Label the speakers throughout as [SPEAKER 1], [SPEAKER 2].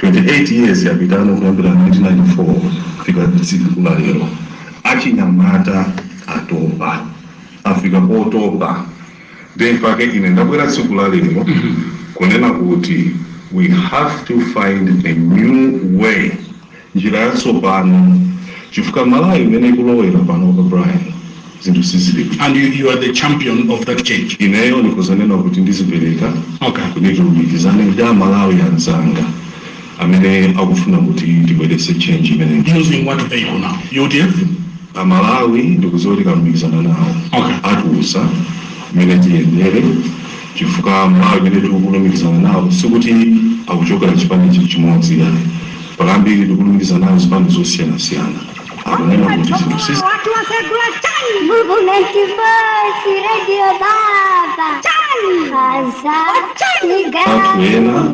[SPEAKER 1] 28 years yapitano kuyambira 1994 fika tsiku la lero achinyamata atopa afika potopa then pake ine ndabwera tsiku la lero kunena kuti we have to find a new way njira yatsopano chifukwa Malawi imene ikulowera pano pa Brian zinthu sizili.
[SPEAKER 2] And you are the champion of that change.
[SPEAKER 1] Ineyo ndikozanena kuti ndizipereka kuti tulumikizane ndi Malawi anzanga amene akufuna kuti tibweretse change imene.
[SPEAKER 2] Using what vehicle now? UDF?
[SPEAKER 1] Malawi ndikuzoti kalumikizana nawo atusa imene tiyendere chifukwa Malawi imene tikulumikizana nawo sikuti akuchokera chipande chimodzi yani palambiri tikulumikizana nawo zipande zosiyana-siyana akunena kuti zinthu sisi. Atuena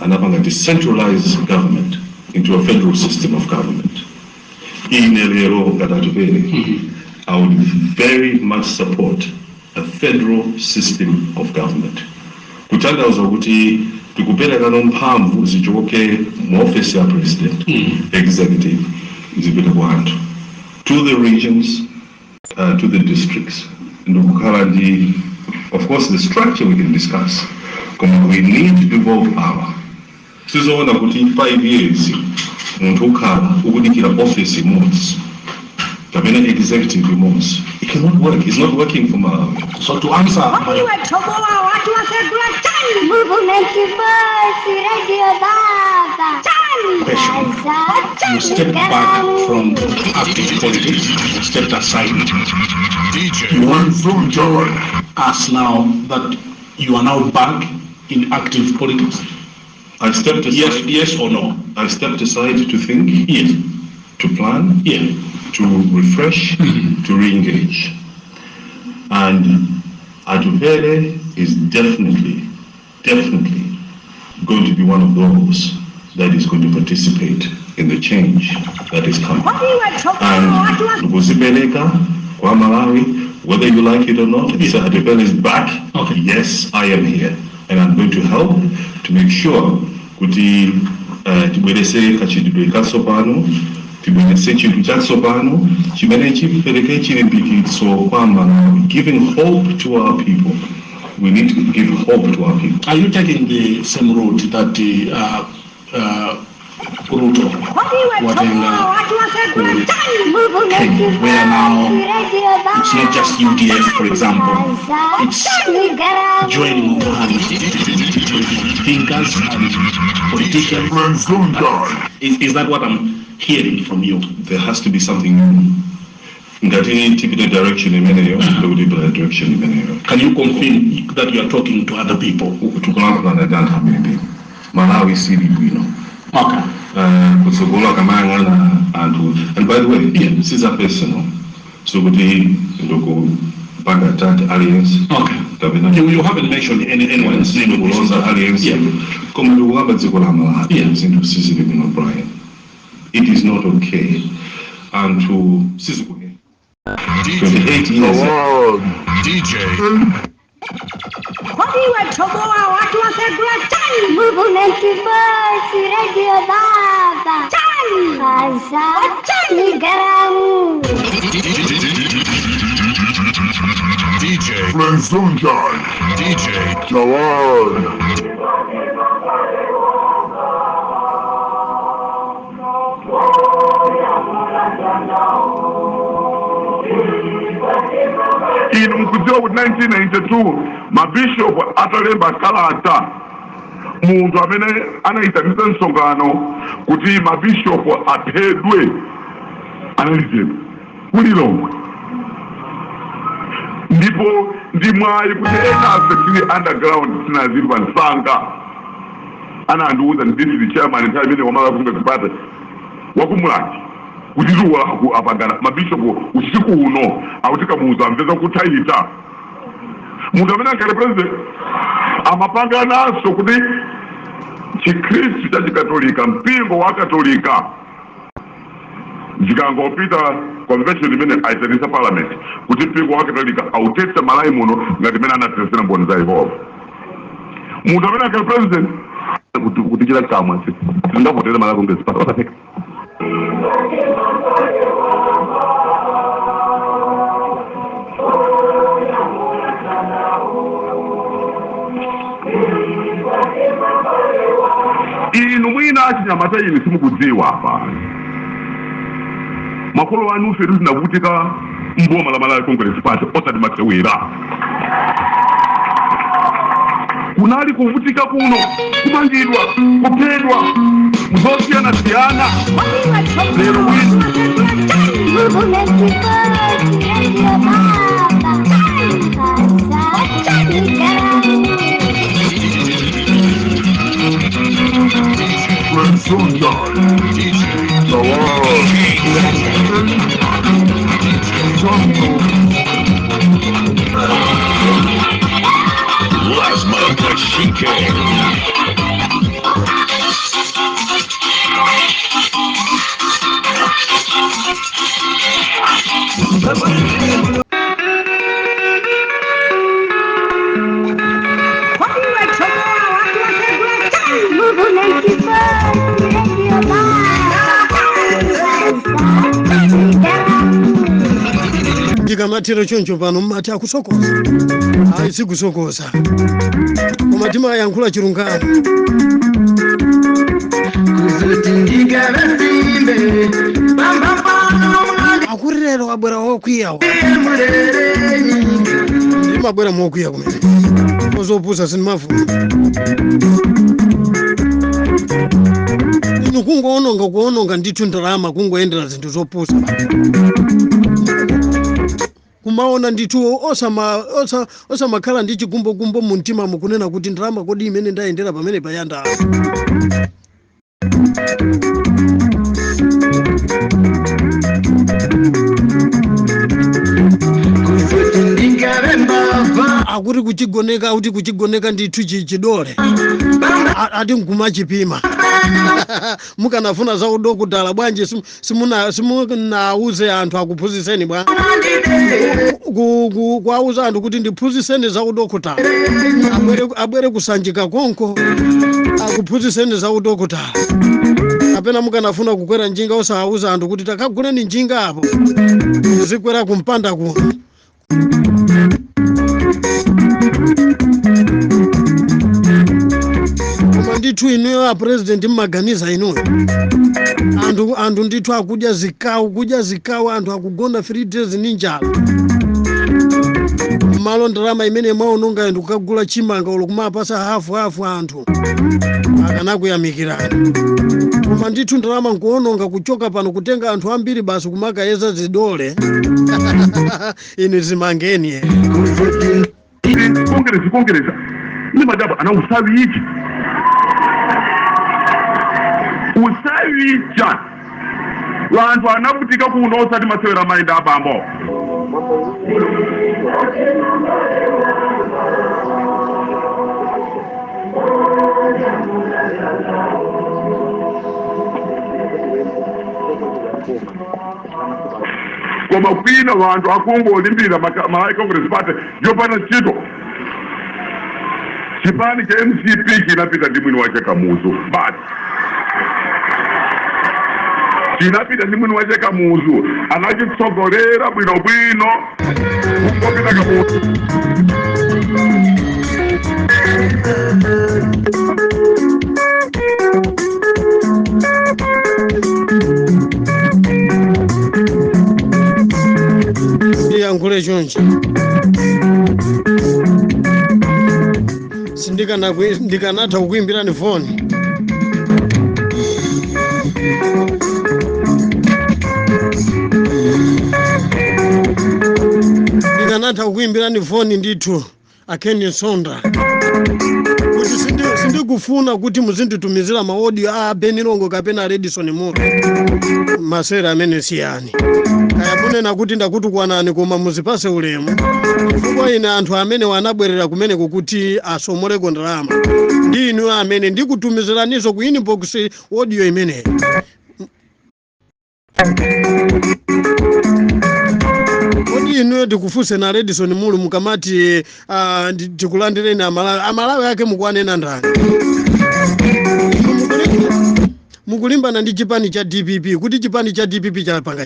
[SPEAKER 1] anapanga decentralized government into a federal system of government. Inelero katatupele, I would very much support a federal system of government. Kutangauza kuti tikupeleka mphamvu zichoke mu office ya president, executive, zipita kwa anthu, to the regions, to the districts. Ndokukhala ndi, of course, the structure we can discuss. We need to devolve power. Sizoona kuti 5 years muntu ukhala ukudikira office imodzi kapena executive imodzi. It cannot work. It's not working for Malawi.
[SPEAKER 2] So to answer question, you stepped back from active politics, stepped aside. You want to join us now that you are now back in active politics?
[SPEAKER 1] I stepped aside.
[SPEAKER 2] Yes or no?
[SPEAKER 1] I stepped aside to think.
[SPEAKER 2] Yes.
[SPEAKER 1] To plan.
[SPEAKER 2] Yeah.
[SPEAKER 1] To refresh. To re-engage. And Atupele is definitely going to be one of those that is going to participate in the change that is coming. And Lukuzipeleka kwa Malawi, whether you like it or not, Atupele is back.
[SPEAKER 2] Okay.
[SPEAKER 1] Yes, I am here. And I'm going to help to make sure kuti tibwerese kachidwe kasopano, tibwerese chinthu chatsopano, chimene chipereke chilimbikitso kwa Malawi, giving hope to our people. We need to give hope to our people.
[SPEAKER 2] Are you taking the same route that Ruto, Kenya, where now it's not just UDF, for example, it's joining hands with thinkers and politicians. Is that what I'm hearing from you?
[SPEAKER 1] There has to be something new. Ngati tipite direction imeneyo, direction imeneyo.
[SPEAKER 2] Can you confirm that you are talking to other people?
[SPEAKER 1] Tukulakula na danta maybe. Malawi sili bwino.
[SPEAKER 2] Okay.
[SPEAKER 1] Kutsogola kamanga na antu. And by the way, this is a personal. So kuti ndoko panga that alliance.
[SPEAKER 2] Okay. You haven't mentioned anyone's name.
[SPEAKER 1] Kuloza alliance.
[SPEAKER 2] Yeah.
[SPEAKER 1] Kama ndoko tsogola Malawi.
[SPEAKER 2] Yeah.
[SPEAKER 1] Zinto sisi bwino Brian. It is not okay. And to sisi 28 years.
[SPEAKER 3] DJ. DJ Sunshine. DJ Jawad. In mkuziwa with 1992, mabishop atalemba kalata muntu amene anayitanisa nsongano kuti mabishop aphedwe analizepo kulilongwe ndipo ndi mwayi kuti ena tili underground tinazili pansanga anandiuza ndi district chairman nthawi imene wamala kufunga zipata wakumulati kuti luwa apangana mabishop usiku uno akutika muza amveza kutayita muntu amene ankale president amapanga naso kuti chikristu cha chikatolika mpingo wa katolika zikangopita convention imene aitanisa parliament kuti mpingo wa katolika autetse Malawi muno ngati imene anatesera mboni za Yehova muntu amene ankale president kuti chila kamwe singavotera mala Congress Party osapeka. Inu mwina achinyamata inu simukudziwa hapa. Makolo wanu fetu zinavutika mboma la mala Congress Party osati matewera. Kunali kuvutika kuno, kumangidwa, kupedwa, mzosiyana siyana. Lero winu.
[SPEAKER 4] Lasma Chique.
[SPEAKER 5] Ndikamatiro choncho pano mati akusokoza. Haisi kusokoza. Koma timayankhula chilungamo. Akurero abwera okwiyawo. Ndimabwera mokwiya kumene. Ozopusa sinimafuna. Inu kuononga ndithu ndalama kungoendera zinthu zopusa. Kumaona ndithu osamakhala ndi chigumbo mu mtima mukunena kuti ndalama kodi imene ndayendera pamene payanda. Akuti kuchigoneka ndithu chidole. Ati nkumachipima. Mukanafuna za udokotala bwanji simunauze anthu akuphunzitseni bwa. Kuauza anthu kuti ndiphunzitseni za udokotala. Abwere kusanjika konko akuphunzitseni za udokotala. Kapena mukanafuna kukwera njinga osauza anthu kuti takaguleni njinga apo. Zikwera kumpanda kuno. Koma ndithu inuyo a president mmaganiza inuyo. Anthu ndithu akudya zikawu anthu akugona 3 days ninjala. Malo ndalama imene mwaononga ndi kukagula chimanga ulo kumapasa hafu anthu. Akanakuyamikirana. Koma ndithu ndalama nkuononga kuchoka pano kutenga anthu ambiri basi kumakayeza zidole. Ini zimangeni.
[SPEAKER 3] Congress. Ni madaba ana usawi hichi. Usawicha. Wantu anabutika kuno osati masewera mainda abambo. Koma kwina wantu akungolimbira malai Congress Party yopana chito. Chipani cha MCP kinapita ndi mwini wache Kamuzu. But kinapita ndi mwini wache Kamuzu. Anachitsogolera bwino. Kupita Kamuzu.
[SPEAKER 5] Ndiyankhule chonchi. Ndikanatha kukuimbirani phone. Ndikanatha kukuimbirani phone ndithu Akenny Sonda. Kuti sindikufuna kuti muzinditumizira maaudio a Benilongo kapena Redison Muro. Masera amene siyani. Kaya kunena kuti ndakutukwanani koma muzipase ulemu. Chifukwa ine anthu amene wanabwerera kumene kukuti asomoleko ndalama. Ndi inu amene ndikutumiziranizo ku inbox audio imene. Kodi inu ndikufuse na Redison Muro mukamati tikulandireni amalawi ake mukwanena ndani. mukulimbana ndi chipani cha DPP kuti chipani cha DPP chapanga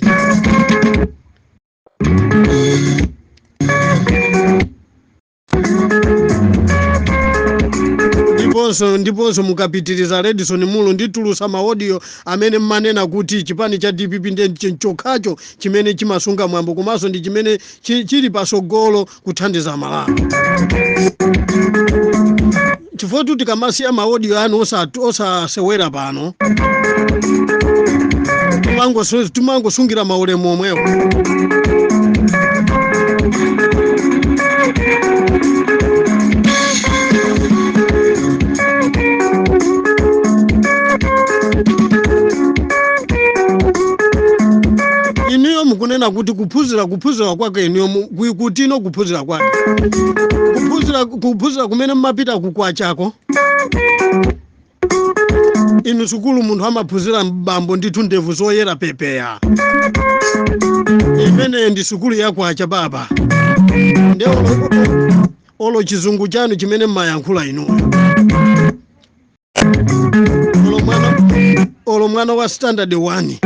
[SPEAKER 5] ndiponso mukapitiriza Redison Mulo nditulusa maaudio amene mmanena kuti chipani cha DPP ndi chokhacho chimene chimasunga mwambo komanso ndi chimene chili pasogolo kuthandiza Malawi. Chifukwa kuti tikamasiya maaudio anu osasewera pano timangosungira maulemu omwewo. Iniyo mukunena kuti kuphunzira kwake iniyo kuti ino kuphunzira kwake kuphunzira kumene mmapita kukwachako inu sukulu munthu amaphunzira mbambo ndithu ndevu zoyera pepeya imene ndi sukulu yakwacha baba ndi olo chizungu chanu chimene mmayankhula inuyo olo mwana wa standard 1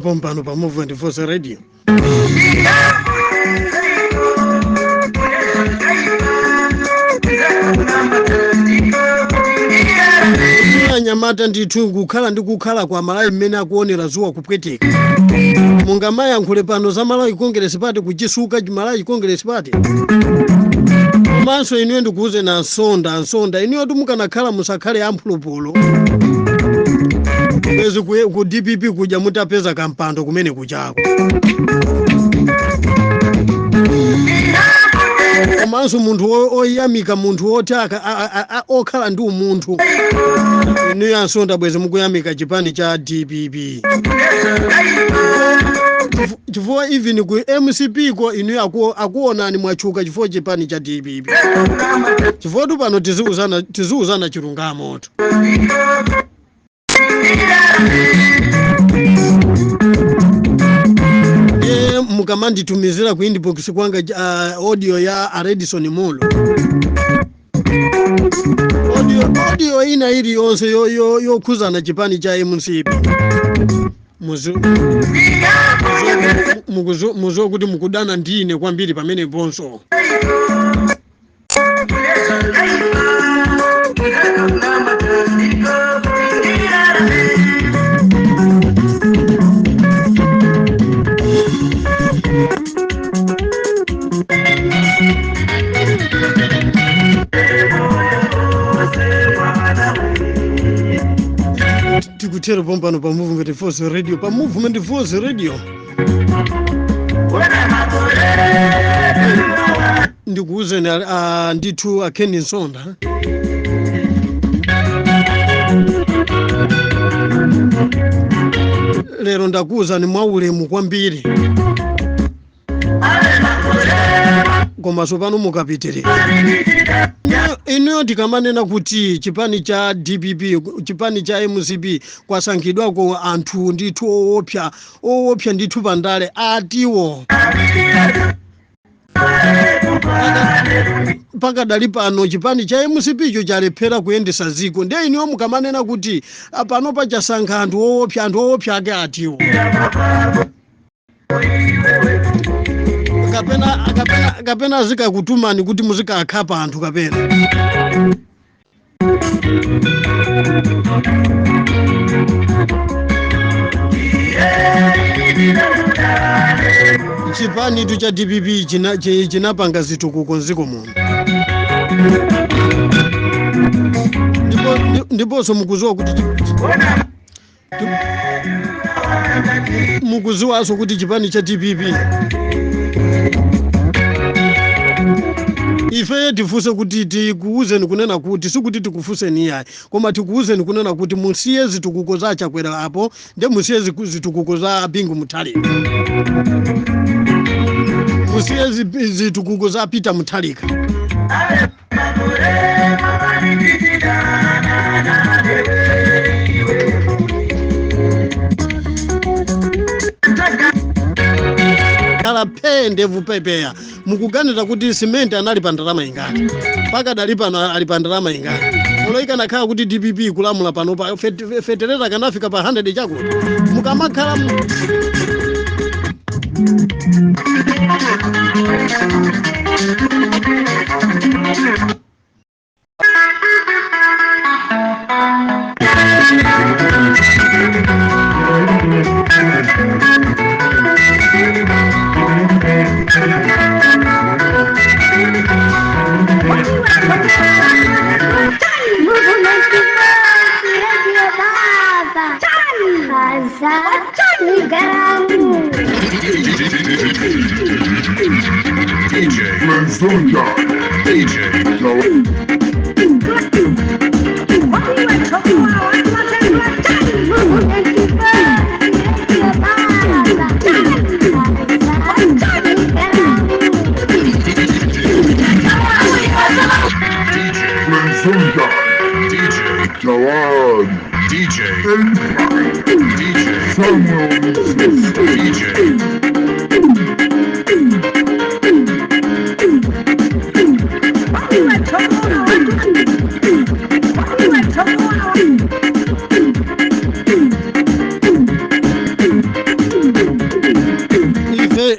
[SPEAKER 5] Pompano pa Movement Force Radio. Nyamata ndithu kukhala kwa Malawi mmene akuonera zuwa kupweteka. Mungamayankhule pano za Malawi Congress Party kuchisuka Malawi Congress Party. Komanso iniyo ndikuuze na nsonda iniyo mukanakhala musakhale amphulupulu. Kwezi ku DPP kuja mutapeza kampando kumene kuchako. Komanso munthu oyamika munthu otaka okhala ndi umunthu. Iniyo ansonda bwezi mukuyamika chipani cha DPP. Chifukwa even ku MCP ko iniyo akuonani mwachuka chifukwa chipani cha DPP. Chifukwa tu pano tiziuzana chilungamo. Mukamanditumizira ku inbox kwanga audio ya Redison Mulo. Audio ina ili yonse yokhuzana chipani cha MCP. Muzo kuti mukudana ndine kwambiri pamene bonso. Tikutera pompano pa Movement Force Radio, pa Movement Force Radio. Ndikuuze ndithu Ken Nsonda. Lero ndakuuza ni mwaulemu kwambiri. Koma sopano mukapitirira. Ino tikamanena kuti chipani cha DPP, chipani cha MCP kwasankhidwa ko anthu ndithu oopsa ndithu pandale atiwo. Pakadali pano chipani cha MCP cho chalephera kuyendesa ziko. Ndiye iniwo mukamanena kuti pano pachasankha anthu oopsa ake atiwo. Kapena zikakutumani kuti muzikakhapa anthu kapena. Chipani tu cha DPP chinapanga zitukuko nziko muno. Ndiponso mukuziwa kuti mukuziwaso kuti chipani cha DPP ife tifuse kuti tikuuzeni kunena kuti sikuti tikufuseni yayi koma tikuuzeni kunena kuti musiye zitukuko za chakwera apo nde musiye zitukuko za Bingu Mutharika, musiye zitukuko za Peter Mutharika. ndevu pepeya mukuganiza kuti simenti anali pa ndalama ingati pakadali pano ali pa ndalama ingati oloika nakhala kuti DPP kulamula pano pa fetereza kanafika pa 100 chakuti mukamakhala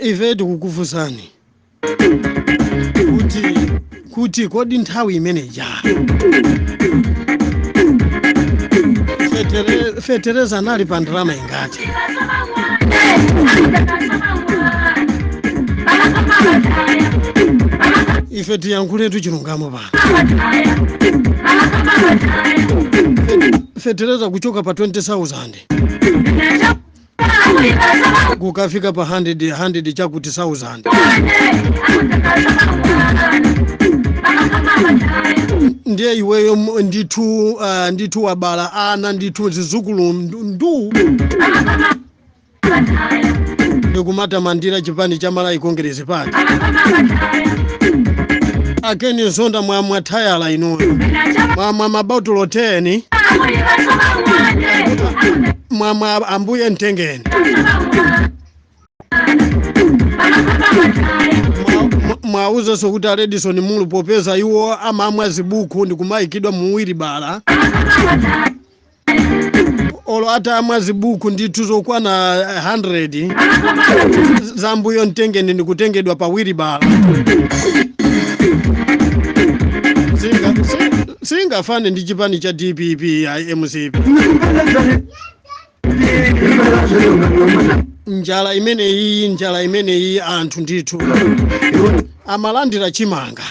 [SPEAKER 5] ife tikukufusani kuti kodi nthawi imeneja fetereza anali pa ndalama ingati ife tiyankhuletu chilungamo pano fetereza kuchoka pa 20,000 kukafika pa 100 chakuti 1,000 ndiye iweyo ndithu wabala ana ndithu zizukulu ndu ndikumatamandira chipani cha Malawi Congress Party Akenny Nsonda mwathayala inuyo mwa mabautulo 10 mwa ambuye Mtengeni mwauza sokuti Redison Mulu popeza iwo amamwa zibuku ndikumayikidwa muwiri bala olo ata amwa zibuku ndithu zokwana 100 za ambuye Mtengeni ndikutengedwa pa wiri bala singafane ndi chipani cha DPP ya MCP njala imeneyi anthu ndithu amalandira chimanga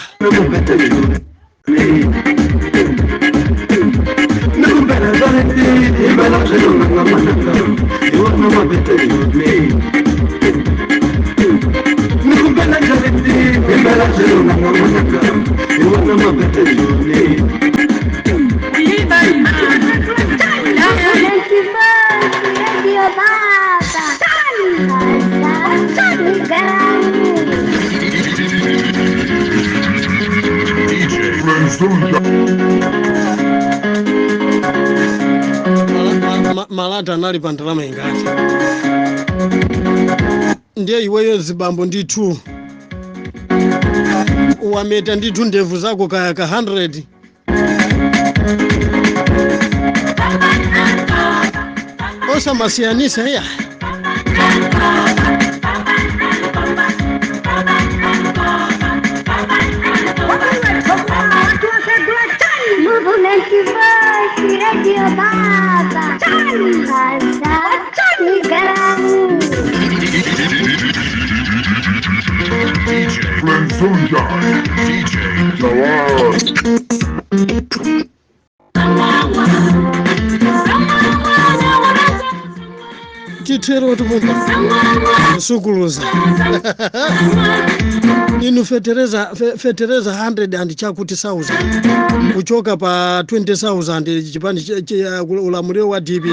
[SPEAKER 5] Malata anali pa ndalama ingati ndiye iweyo zibambo ndithu wameta ndithu ndevu zako ka 100 osamasiyanisa ya Titero tumuka sukuluza inu fetereza 100 and chakuti 1000 kuchoka pa 20,000 chipani ulamuliro wa DPP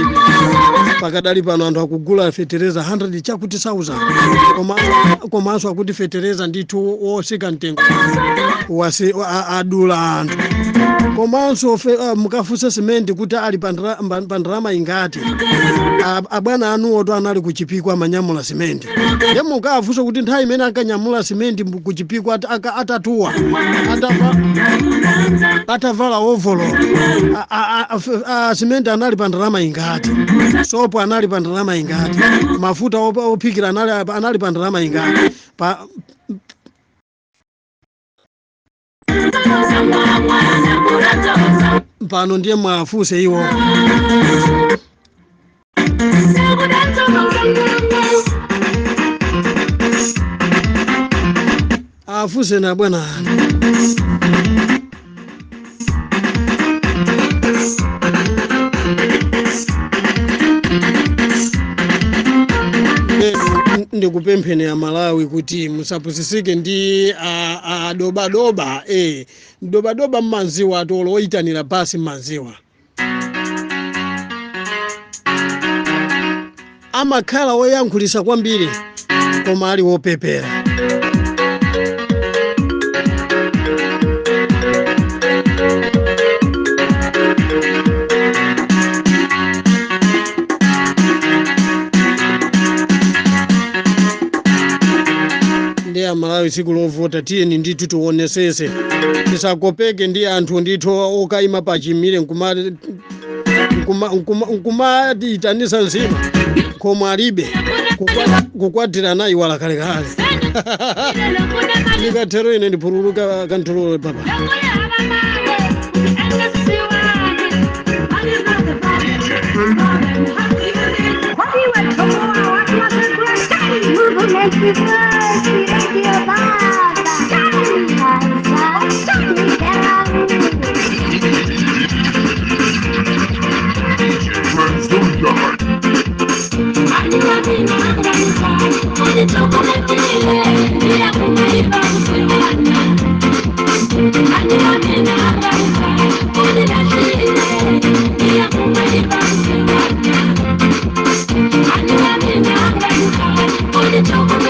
[SPEAKER 5] pakadali pano anthu akugula fetereza 100 chakuti 1000 komanso akuti fetereza ndithu wosika mtengo wasi adula anthu komanso mukafusa simenti kuti ali pa ndalama ingati abwana anu oto mavuto anali kuchipikwa amanyamula simenti yemu kafuso kuti nthawi imene ankanyamula simenti kuchipikwa atatuwa atavala ovolo simenti anali pa ndalama ingati, sopo anali pa ndalama ingati, mafuta ophikira anali pa ndalama ingati pano ndiye mwafuse iwo afuse na bwana ndikupempheni ya Malawi kuti musapusisike ndi dobadoba dobadoba mmanziwa atolo oyitanira basi mmanziwa amakhala oyankhulisa kwambiri koma ali wopepera Malawi siku lovota tiyeni ndithu tionesese tisakopeke ndi anthu ndithu okayima pachimire nkumatitanisa nzima koma alibe kukwatira nayi wala kalekale ndikathero ine ndipululuka kantolole papa
[SPEAKER 6] I'm